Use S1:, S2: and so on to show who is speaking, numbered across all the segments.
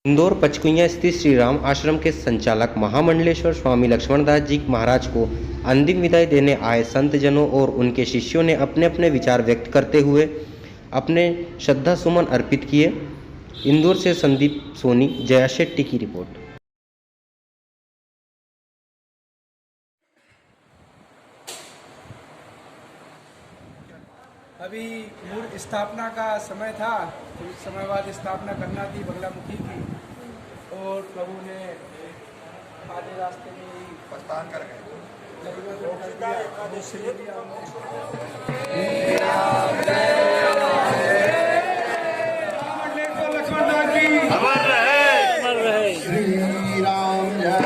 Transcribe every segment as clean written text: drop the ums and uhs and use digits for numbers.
S1: इंदौर पचकुइयां स्थित श्री राम आश्रम के संचालक महामंडलेश्वर स्वामी लक्ष्मणदास जी महाराज को अंतिम विदाई देने आए संत जनों और उनके शिष्यों ने अपने अपने विचार व्यक्त करते हुए अपने श्रद्धा सुमन अर्पित किए। इंदौर से संदीप सोनी, जया शेट्टी की रिपोर्ट।
S2: अभी मूर्ति स्थापना का समय था, कुछ समय बाद स्थापना करना थी बगलामुखी की, और प्रभु ने आधे रास्ते में ही प्रस्थान कर गए। लक्ष्मणदास जी अमर रहे। श्री राम जय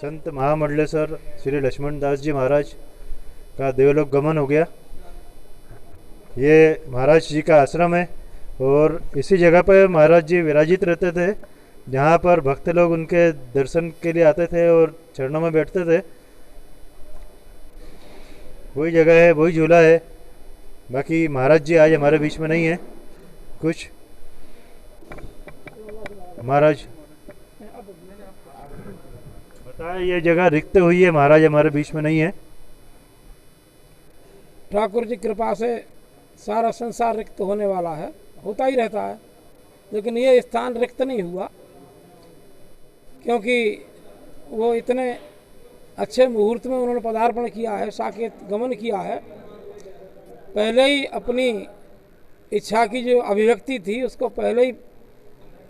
S3: संत महामंडलेश्वर श्री लक्ष्मणदास जी महाराज का देवलोक गमन हो गया। ये महाराज जी का आश्रम है और इसी जगह पर महाराज जी विराजित रहते थे, जहाँ पर भक्त लोग उनके दर्शन के लिए आते थे और चरणों में बैठते थे। वही जगह है, वही झूला है। बाकी महाराज जी आज हमारे बीच में नहीं है। कुछ महाराज ये जगह रिक्त हुई है, महाराज हमारे बीच में नहीं है।
S4: ठाकुर जी कृपा से सारा संसार रिक्त होने वाला है, होता ही रहता है, लेकिन ये स्थान रिक्त नहीं हुआ, क्योंकि वो इतने अच्छे मुहूर्त में उन्होंने पदार्पण किया है, साकेत गमन किया है। पहले ही अपनी इच्छा की जो अभिव्यक्ति थी उसको पहले ही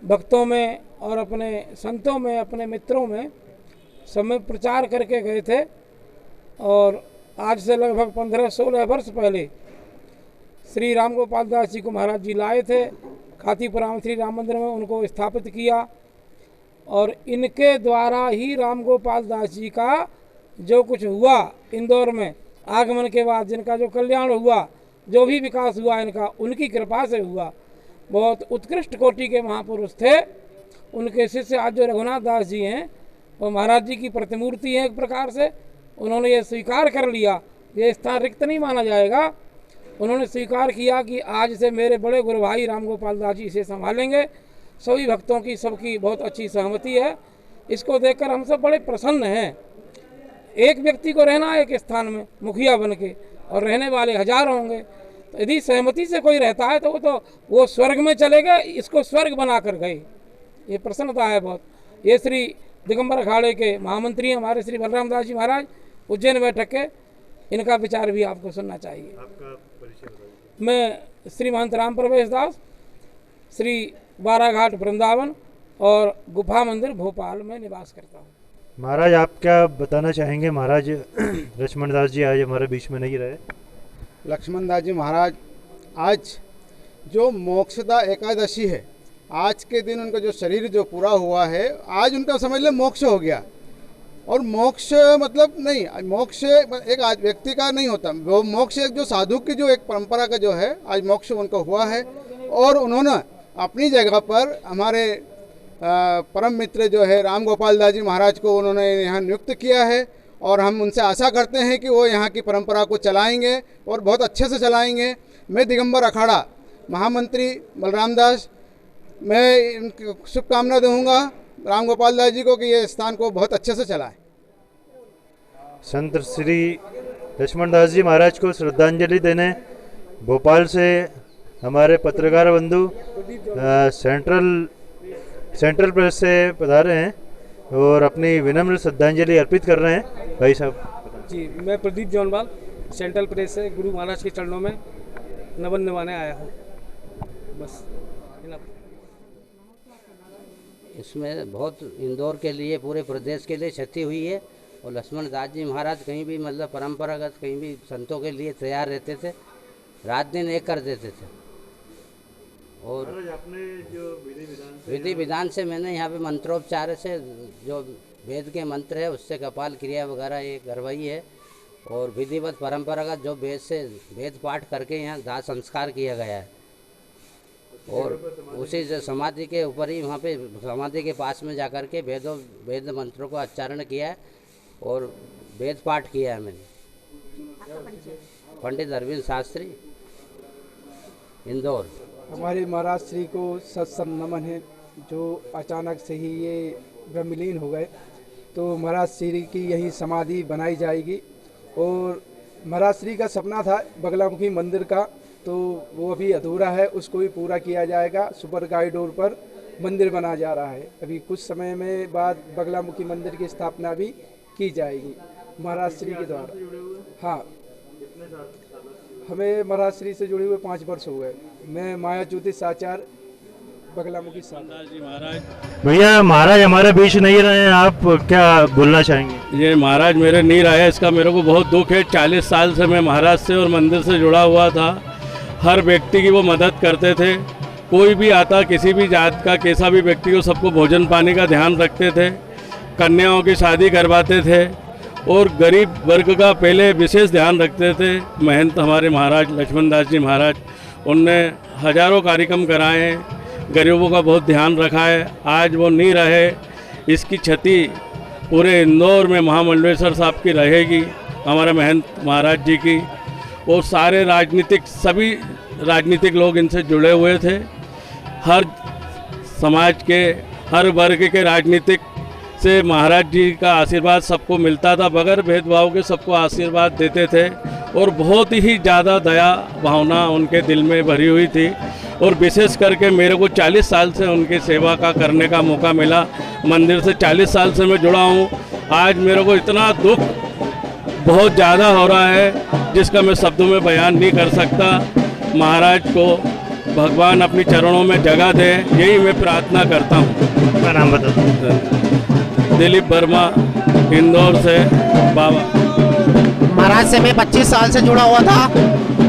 S4: भक्तों में और अपने संतों में, अपने मित्रों में सब में प्रचार करके गए थे। और आज से लगभग 15-16 वर्ष पहले श्री राम गोपाल दास जी को महाराज जी लाए थे, खातीपुरा श्री राम मंदिर में उनको स्थापित किया, और इनके द्वारा ही राम गोपाल दास जी का जो कुछ हुआ इंदौर में आगमन के बाद, जिनका जो कल्याण हुआ, जो भी विकास हुआ इनका उनकी कृपा से हुआ। बहुत उत्कृष्ट कोटि के महापुरुष थे। उनके शिष्य आज जो रघुनाथ दास जी हैं वो महाराज जी की प्रतिमूर्ति है। एक प्रकार से उन्होंने ये स्वीकार कर लिया, ये स्थान रिक्त नहीं माना जाएगा। उन्होंने स्वीकार किया कि आज से मेरे बड़े गुरु भाई राम गोपाल दास जी इसे संभालेंगे। सभी भक्तों की, सबकी बहुत अच्छी सहमति है। इसको देखकर हम सब बड़े प्रसन्न हैं। एक व्यक्ति को रहना एक स्थान में मुखिया बन के, और रहने वाले हजारों होंगे, तो यदि सहमति से कोई रहता है तो वो स्वर्ग में चले गए, इसको स्वर्ग बना कर गए। ये प्रसन्नता है बहुत। ये श्री दिगंबर अखाड़े के महामंत्री हमारे श्री बलराम दास जी महाराज उज्जैन बैठक के, इनका विचार भी आपको सुनना चाहिए।
S3: आपका परिचय बताइए।
S4: मैं श्री महंत राम प्रवेश दास, श्री बाराघाट वृंदावन और गुफा मंदिर भोपाल में निवास करता हूँ।
S3: महाराज आप क्या बताना चाहेंगे? महाराज लक्ष्मणदास जी आज हमारे बीच में नहीं रहे।
S2: लक्ष्मणदास जी महाराज आज जो मोक्षदा एकादशी है, आज के दिन उनका जो शरीर जो पूरा हुआ है, आज उनका समझ ले मोक्ष हो गया। और मोक्ष मतलब नहीं, मोक्ष एक आज व्यक्ति का नहीं होता, वो मोक्ष एक जो साधु की जो एक परंपरा का जो है, आज मोक्ष उनको हुआ है। और उन्होंने अपनी जगह पर हमारे परम मित्र जो है राम गोपाल दास जी महाराज को उन्होंने यहाँ नियुक्त किया है, और हम उनसे आशा करते हैं कि वो यहाँ की परंपरा को चलाएंगे और बहुत अच्छे से चलाएंगे। मैं दिगंबर अखाड़ा महामंत्री बलराम दास, मैं इनकी शुभकामना दूंगा राम गोपाल दास जी को कि ये स्थान को बहुत अच्छे से चलाएं।
S3: संत श्री लक्ष्मणदास जी महाराज को श्रद्धांजलि देने भोपाल से हमारे पत्रकार बंधु सेंट्रल प्रेस से पधारे हैं और अपनी विनम्र श्रद्धांजलि अर्पित कर रहे हैं। भाई साहब
S4: जी, मैं प्रदीप जौनवाल सेंट्रल प्रेस से गुरु महाराज के चरणों में नमन निभाने आया हूँ। बस
S5: इसमें बहुत इंदौर के लिए, पूरे प्रदेश के लिए क्षति हुई है। और लक्ष्मण दास जी महाराज कहीं भी मतलब परंपरागत कहीं भी संतों के लिए तैयार रहते थे, रात दिन एक कर देते थे। और
S3: आपने जो
S5: विधि विधान से मैंने यहाँ पे मंत्रोपचार से जो वेद के मंत्र है उससे कपाल क्रिया वगैरह ये करवाई है। और विधिवत परंपरागत जो वेद पाठ करके यहाँ दाह संस्कार किया गया है। और उसी से समाधि के ऊपर ही वहाँ पे समाधि के पास में जाकर के वेद मंत्रों को उच्चारण किया है और वेद पाठ किया है मैंने। पंडित अरविंद शास्त्री। इंदौर।
S4: हमारे महाराज श्री को सत्सम नमन है, जो अचानक से ही ये ब्रह्मलीन हो गए। तो महाराज श्री की यही समाधि बनाई जाएगी। और महाराज श्री का सपना था बगलामुखी मंदिर का, तो वो अभी अधूरा है, उसको भी पूरा किया जाएगा। सुपर कॉरिडोर पर मंदिर बना जा रहा है। अभी कुछ समय में बाद बगलामुखी मंदिर की स्थापना भी की जाएगी महाराज श्री के द्वारा। हाँ, हमें महाराज श्री से जुड़े हुए 5 वर्ष हो गए। मैं माया ज्योतिष आचार्य बगलामुखी साहब।
S3: भैया महाराज हमारे बीच नहीं रहे हैं, आप क्या बोलना चाहेंगे?
S6: ये महाराज मेरे नहीं रहे, इसका मेरे को बहुत दुख है। 40 साल से मैं महाराज से और मंदिर से जुड़ा हुआ था। हर व्यक्ति की वो मदद करते थे। कोई भी आता, किसी भी जात का कैसा भी व्यक्ति हो, सबको भोजन पानी का ध्यान रखते थे। कन्याओं की शादी करवाते थे और गरीब वर्ग का पहले विशेष ध्यान रखते थे। महंत हमारे महाराज लक्ष्मण दास जी महाराज, उनने हजारों कार्यक्रम कराए हैं, गरीबों का बहुत ध्यान रखा है। आज वो नहीं रहे, इसकी क्षति पूरे इंदौर में महामंडलेश्वर साहब की रहेगी, हमारे महंत महाराज जी की। और सारे सभी राजनीतिक लोग इनसे जुड़े हुए थे। हर समाज के, हर वर्ग के राजनीतिक से महाराज जी का आशीर्वाद सबको मिलता था, बगैर भेदभाव के सबको आशीर्वाद देते थे। और बहुत ही ज़्यादा दया भावना उनके दिल में भरी हुई थी। और विशेष करके मेरे को 40 साल से उनकी सेवा का करने का मौका मिला। मंदिर से 40 साल से मैं जुड़ा हूँ। आज मेरे को इतना दुख बहुत ज़्यादा हो रहा है, जिसका मैं शब्दों में बयान नहीं कर सकता। महाराज को भगवान अपनी चरणों में जगह दे, यही मैं प्रार्थना करता हूँ।
S3: क्या नाम बता?
S6: दिलीप वर्मा, इंदौर से। बाबा
S7: महाराज से मैं 25 साल से जुड़ा हुआ था।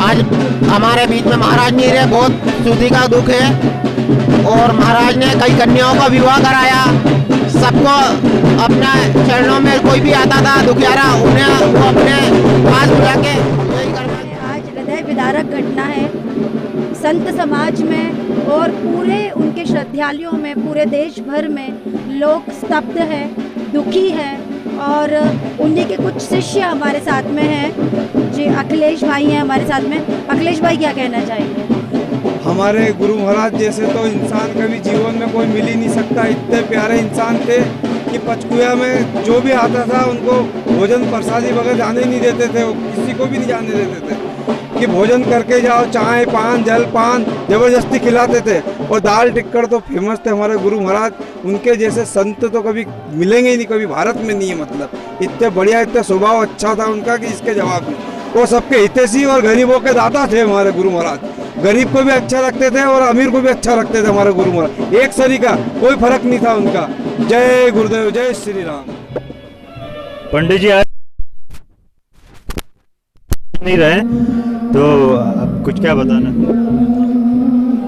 S7: आज हमारे बीच में महाराज नहीं रहे, बहुत सुधी का दुख है। और महाराज ने कई कन्याओं का विवाह कराया। सबको अपना चरणों में, कोई भी आता था दुखियारा, उन्हें वो अपने पास बुला के
S8: आज हृदय विदारक घटना है संत समाज में और पूरे उनके श्रद्धालुओं में, पूरे देश भर में लोग स्तब्ध हैं, दुखी हैं। और उन्हीं के कुछ शिष्य हमारे साथ में हैं। जी अखिलेश भाई हैं हमारे साथ में। अखिलेश भाई क्या कहना चाहेंगे?
S9: हमारे गुरु महाराज जैसे तो इंसान कभी जीवन में कोई मिल ही नहीं सकता। इतने प्यारे इंसान थे कि पचकुया में जो भी आता था उनको भोजन प्रसादी वगैरह जाने ही नहीं देते थे, वो किसी को भी नहीं जाने देते थे कि भोजन करके जाओ। चाय पान जल पान जबरदस्ती खिलाते थे। और दाल टिक्कड़ तो फेमस थे हमारे गुरु महाराज। उनके जैसे संत तो कभी मिलेंगे ही नहीं, कभी भारत में नहीं है। मतलब इतने बढ़िया, इतने स्वभाव अच्छा था उनका कि इसके जवाब में। वो सबके हितैषी और गरीबों के दाता थे हमारे गुरु महाराज। गरीब को भी अच्छा रखते थे और अमीर को भी अच्छा रखते थे हमारे गुरु महाराज। एक सरी का कोई फर्क नहीं था उनका। जय गुरुदेव, जय श्री राम।
S3: पंडित जी आज नहीं रहे, तो अब कुछ क्या बताना?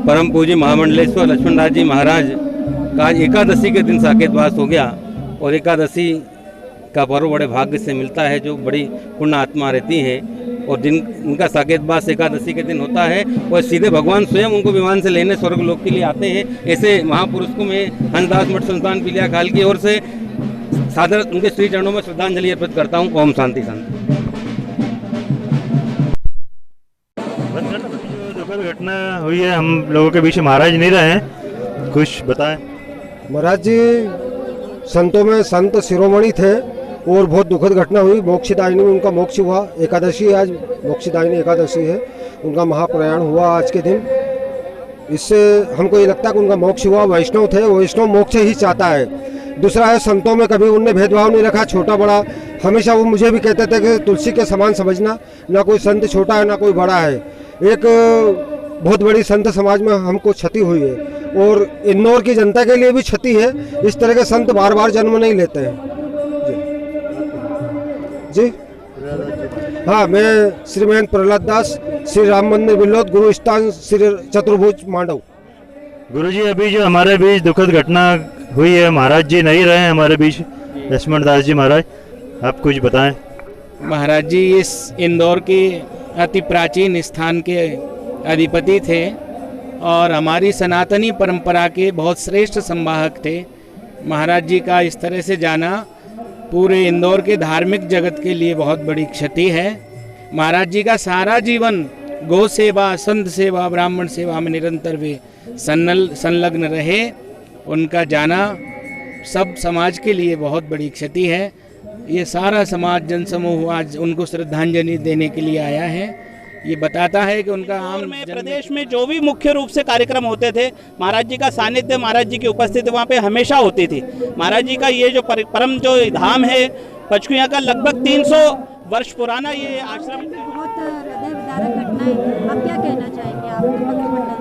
S1: परम पूज्य महामंडलेश्वर लक्ष्मण दास जी महाराज का आज एकादशी के दिन साकेतवास हो गया। और एकादशी का पर्व बड़े भाग्य से मिलता है, जो बड़ी पुण्य आत्मा रहती है। और जिन उनका साकेतवास एकादशी के दिन होता है, और सीधे भगवान स्वयं उनको विमान से लेने स्वर्ग लोक के लिए आते हैं। ऐसे महापुरुष को मैं हंसदास मठ संस्थान पीलिया खाल की ओर से सादर उनके श्री चरणों में श्रद्धांजलि अर्पित करता हूँ। ओम शांति शांति।
S3: दुखद घटना हुई है, हम लोगों के बीच महाराज नहीं रहे हैं, कुछ बताएं।
S10: महाराज जी संतों में संत शिरोमणि थे और बहुत दुखद घटना हुई। मोक्षदायिनी में उनका मोक्ष हुआ। एकादशी आज मोक्षदायिनी एकादशी है, उनका महाप्रयाण हुआ आज के दिन। इससे हमको ये लगता है कि उनका मोक्ष हुआ। वैष्णव थे, वैष्णव मोक्ष ही चाहता है। दूसरा है, संतों में कभी उनने भेदभाव नहीं रखा, छोटा बड़ा। हमेशा वो मुझे भी कहते थे कि तुलसी के समान समझना, ना कोई संत छोटा है ना कोई बड़ा है। एक बहुत बड़ी संत समाज में हमको क्षति हुई है और इंदौर की जनता के लिए भी क्षति है। इस तरह के संत बार बार जन्म नहीं लेते हैं। जी हाँ, मैं श्री महंत प्रहलाद दास, श्री राम मंदिर बिल्लोद, गुरु स्थान श्री चतुर्भुज मांडव।
S3: गुरुजी अभी जो हमारे बीच दुखद घटना हुई है, महाराज जी नहीं रहे हैं हमारे बीच, लक्ष्मण दास जी महाराज, आप कुछ बताएं।
S11: महाराज जी इस इंदौर के अति प्राचीन स्थान के अधिपति थे और हमारी सनातनी परंपरा के बहुत श्रेष्ठ संवाहक थे। महाराज जी का इस तरह से जाना पूरे इंदौर के धार्मिक जगत के लिए बहुत बड़ी क्षति है। महाराज जी का सारा जीवन गौ सेवा, संत सेवा, ब्राह्मण सेवा में निरंतर वे संलग्न रहे। उनका जाना सब समाज के लिए बहुत बड़ी क्षति है। ये सारा समाज जनसमूह आज उनको श्रद्धांजलि देने के लिए आया है। ये बताता है कि उनका आम
S12: में प्रदेश में जो भी मुख्य रूप से कार्यक्रम होते थे, महाराज जी का सानिध्य, महाराज जी की उपस्थिति वहाँ पे हमेशा होती थी। महाराज जी का ये जो परम जो धाम है पचकुया का, लगभग 300 वर्ष पुराना ये आश्रम।
S8: बहुत हृदय विदारक घटना है, आप क्या कहना चाहेंगे आप?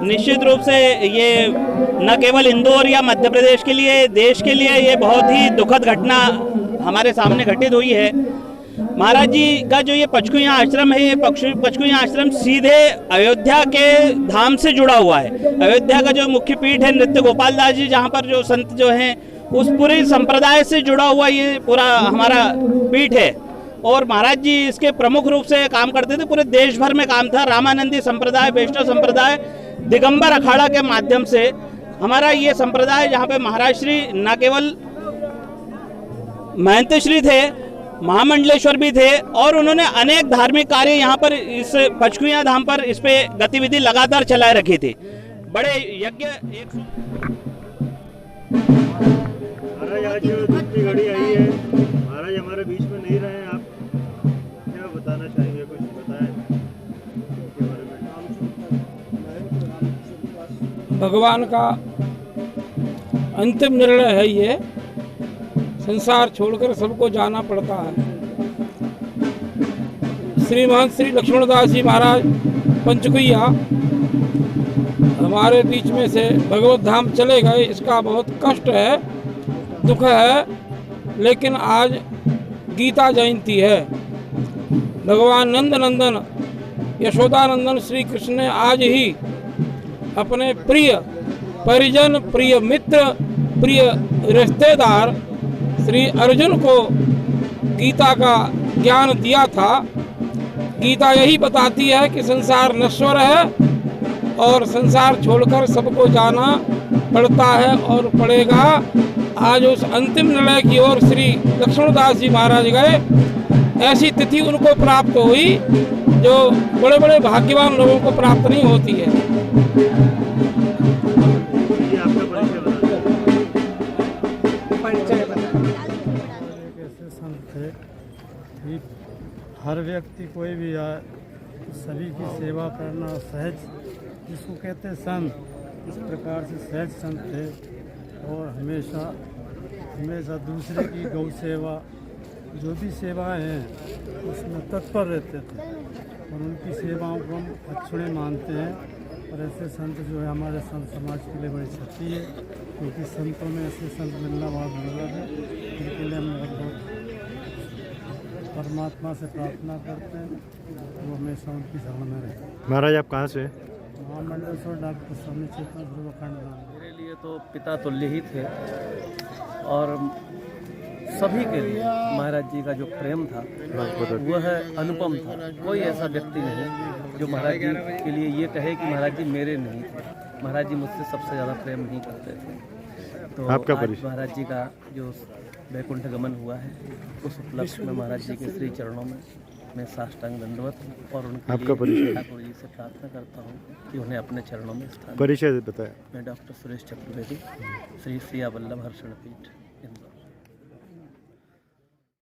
S12: निश्चित रूप से ये न केवल इंदौर या मध्य प्रदेश के लिए, देश के लिए ये बहुत ही दुखद घटना हमारे सामने घटित हुई है। महाराज जी का जो ये पचकुया आश्रम है, ये पचकुया आश्रम सीधे अयोध्या के धाम से जुड़ा हुआ है। अयोध्या का जो मुख्य पीठ है नृत्य गोपाल दास जी, जहाँ पर जो संत जो हैं उस पूरे संप्रदाय से जुड़ा हुआ ये पूरा हमारा पीठ है। और महाराज जी इसके प्रमुख रूप से काम करते थे, पूरे देश भर में काम था। रामानंदी संप्रदाय, वैष्णव संप्रदाय, दिगंबर अखाड़ा के माध्यम से हमारा ये संप्रदाय, जहाँ पे महाराज श्री न केवल महंत श्री थे, महामंडलेश्वर भी थे, और उन्होंने अनेक धार्मिक कार्य यहाँ पर इस पचकुया धाम पर इस पे गतिविधि लगातार चलाए रखी थी। बड़े यज्ञ
S3: महाराज आज जो दूसरी घड़ी आई है, महाराज हमारे बीच में नहीं रहे, आप क्या बताना चाहेंगे? कुछ बताएं इसके बारे में।
S4: भगवान का अंतिम निर्णय है ये, संसार छोड़कर सबको जाना पड़ता है। श्री महंत श्री लक्ष्मण दास जी महाराज पंचकुया हमारे बीच में से भगवत धाम चले गए, इसका बहुत कष्ट है, दुख है। लेकिन आज गीता जयंती है। भगवान नंद नंदन यशोदानंदन श्री कृष्ण ने आज ही अपने प्रिय परिजन, प्रिय मित्र, प्रिय रिश्तेदार श्री अर्जुन को गीता का ज्ञान दिया था। गीता यही बताती है कि संसार नश्वर है और संसार छोड़कर सबको जाना पड़ता है और पड़ेगा। आज उस अंतिम निर्णय की ओर श्री लक्ष्मणदास जी महाराज गए। ऐसी तिथि उनको प्राप्त हुई जो बड़े बड़े भाग्यवान लोगों को प्राप्त नहीं होती है।
S13: हर व्यक्ति कोई भी आए, सभी की सेवा करना सहज, जिसको कहते हैं संत, इस प्रकार से सहज संत थे और हमेशा दूसरे की गौ सेवा, जो भी सेवाएं हैं उसमें तत्पर रहते थे और उनकी सेवाओं को हम अक्षुण्य मानते हैं। और ऐसे संत जो है हमारे संत समाज के लिए बड़ी क्षति है, क्योंकि संतों में ऐसे संत मिलना बहुत दुर्लभ है। इनके लिए हम बहुत परमात्मा से प्रार्थना करते हैं, वो हमेशा उनकी शरण में रहे।
S3: महाराज आप कहाँ से?
S13: महामंडलेश्वर डॉक्टर स्वामी चेतन ध्रुवखंड।
S14: मेरे लिए तो पिता तुल्य ही थे और सभी के लिए महाराज जी का जो प्रेम था वह अनुपम था। कोई ऐसा व्यक्ति नहीं जो महाराज जी के लिए ये कहे कि महाराज जी मेरे नहीं थे। महाराज जी मुझसे सबसे ज़्यादा प्रेम नहीं करते थे। तो
S3: आपका
S14: आज महाराज जी का जो वैकुंठ गमन हुआ है, उस उपलक्ष्य में महाराज जी के श्री चरणों में मैं साष्टांग दंडवत और उनके ठाकुर जी से प्रार्थना करता हूँ कि उन्हें अपने चरणों में स्थान।
S3: परिचय बताया।
S14: मैं डॉक्टर सुरेश चतुर्वेदी, श्री सिया वल्लभ हर्षण पीठ।